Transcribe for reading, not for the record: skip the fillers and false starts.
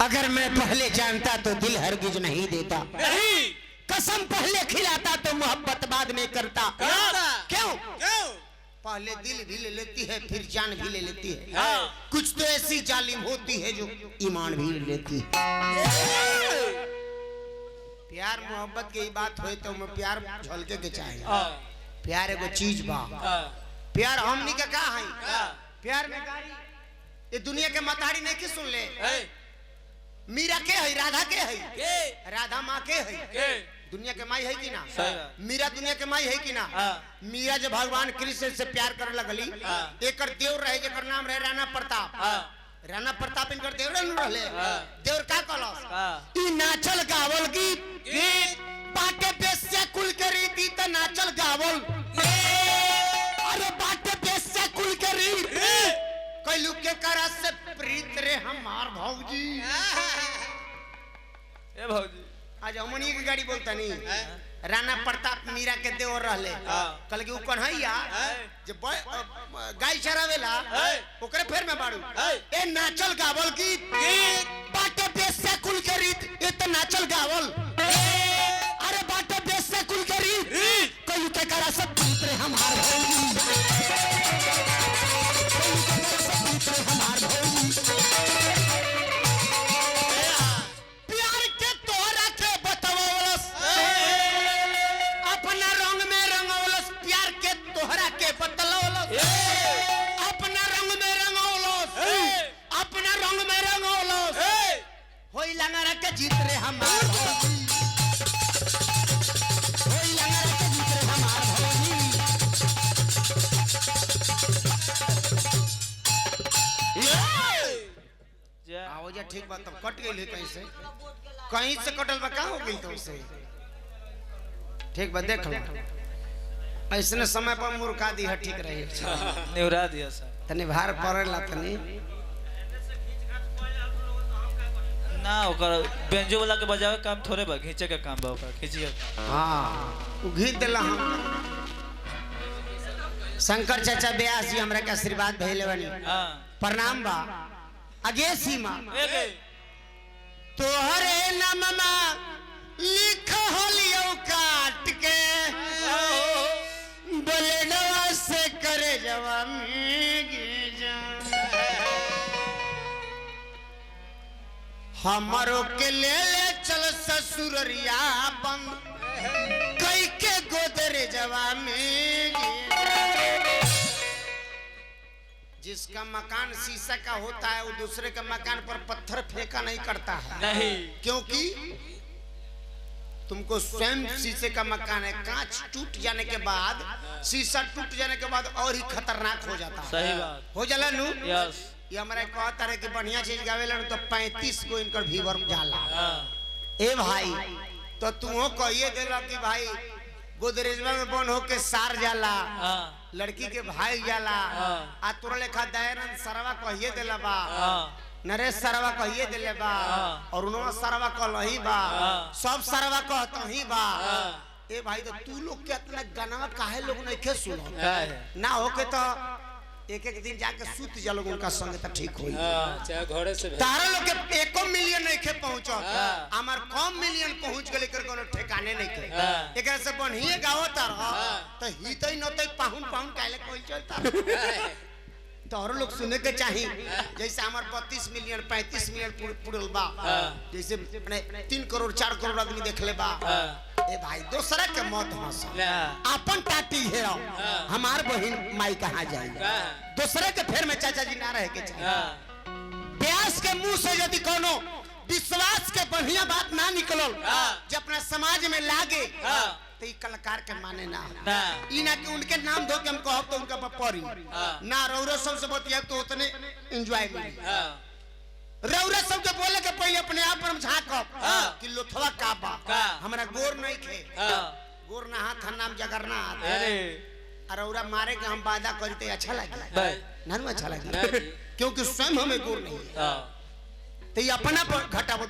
अगर मैं पहले जानता तो दिल हरगिज नहीं देता, नहीं कसम पहले खिलाता तो मोहब्बत बाद में करता। क्यों? पहले दिल भी ले लेती है फिर जान भी ले लेती है। हाँ। कुछ तो ऐसी जालिम होती है जो ईमान भी ले लेती है। प्यार मोहब्बत की बात हुई तो मैं प्यार झलके के चाहे। प्यार एगो चीज बा। प्यार हमनी का का है? प्यार में ये दुनिया के मतारी नहीं की सुन ले। मीरा के है, राधा के है, राधा माँ के है, दुनिया के माई है कि ना? मीरा दुनिया के माई है कि ना? मीरा जब भगवान कृष्ण से प्यार करे लगली, एक देवर रहे जेकर नाम रहे राणा प्रताप। राणा प्रताप इनकर देवर रहले। देवर का कहलस? ई नाचल गावल गीत बाटे बेस्या कुल के रीति त नाचल गावल। अरे बाटे बेस्या कुल के रीति कैलू के करा से प्रीत रे हमार भौजी। ए भौजी आज हमनी की गाड़ी बोलता नहीं। राणा प्रताप मीरा के देवर रहले। कल के ऊ कन्हैया जे गाय चरावेला ओकरे फेर में बाड़ू। ए नाचल गावल गीत बाटे बेस्या कुल के रीत ए त नाचल गावल। अरे बाटे बेस्या कुल के रीत कैलू के करा से प्रीत रे हमार भौजी। हमार भौजी प्यार के तोहरा के बतवलस, अपना रंग में रंगवलस। प्यार के तोहरा के बतलवलस, अपना रंग में रंगवलस, अपना रंग में रंगवलस। होई लंगरा के जीत रे हमार भौजी, होई लंगरा के जीत रे हमार भौजी। आओ जा ठीक बात। तब कट गई कहीं से कटल बा। कहाँ हो गई तुमसे? ठीक बा देख लो ऐसने समय पर मुर्खा दी है ठीक रही नेवरा दिया सर तनी भार पड़ेला तनी ना ओकर बेंजो वाला के बजावे काम थोड़े बा, खींचे के काम बा ओकर खींचिए। हाँ वो घीच देला हम। शंकर चाचा ब्यास जी हमरा के आशीर्वाद भइले बानी। हां प्रणाम बा। आगे सीमा ए तोहरे नाममा लिख होलियो काट के बोले नवा से करे जवानी हमारो के ले चल ससुररिया बंद कई के गोदरे जवानी। जिसका मकान शीशा का होता है वो दूसरे के मकान पर पत्थर फेंका नहीं करता है। नहीं क्योंकि तुमको स्वयं शीशे का मकान है। कांच टूट जाने के बाद, शीशा टूट जाने के बाद और ही खतरनाक हो जाता है। सही बात हो जाला नु। यस ये हमारा कहता है कि बढ़िया चीज गावेला तो 35 को इनकर भीवर जाला। ए भाई तो तुमो कहिए देला कि भाई गोदरेजवा में बन होके सार जाला, लड़की के भाई जाला। आ तोरा लेखा दयानंद सरवा कहिए देला बा, नरेश सरवा कहिए देले बा, और उन्होंने सरवा कहलही बा, सब सरवा कहत ही बा। ए भाई तो तू लोग के इतना गाना काहे लोग नहीं के सुनो ना होके तो एक एक दिन जाके सूत जा लोग उनका संग त ठीक होई। चाहे घरे से तारा लोग के 1 मिलियन नहीं के पहुंचो, हमार कम मिलियन पहुंच गेले कर कोनो ठिकाने नहीं के। एकरा से बढ़िया गावत रह तो हितई नतई पाहुन पाहुन काले कोई चलता। तोहरो लोग सुने के चाहिए। जैसे हमार 32 मिलियन 35 मिलियन पुरल बा, जैसे 3 करोड़ 4 करोड़ आदमी देखले बा। ए भाई दूसरा के मौत हंस अपन टाटी है। हमार बहन माई कहाँ जाएगी? दूसरे के फेर में चाचा जी ना रहे के चाहिए। ब्यास के मुंह से यदि कोनो विश्वास के बढ़िया बात ना निकलल जो अपना समाज में लागे तो कलाकार के माने ना ई ना कि उनके नाम धो के हम कहब तो उनका परी ना। रौरा सबसे बतिया तो उतने एंजॉय मिली। रौरा सब के बोले के पहले अपने आप पर हम झांकब कि लोथवा का बा। हमरा गोर नहीं खे, गोर ना हाथ नाम जगरनाथ। अरे रौरा मारे के हम वादा करते अच्छा लगे ना? अच्छा लगे क्योंकि स्वयं हमें गोर नहीं है। तो ये अपना पर घटा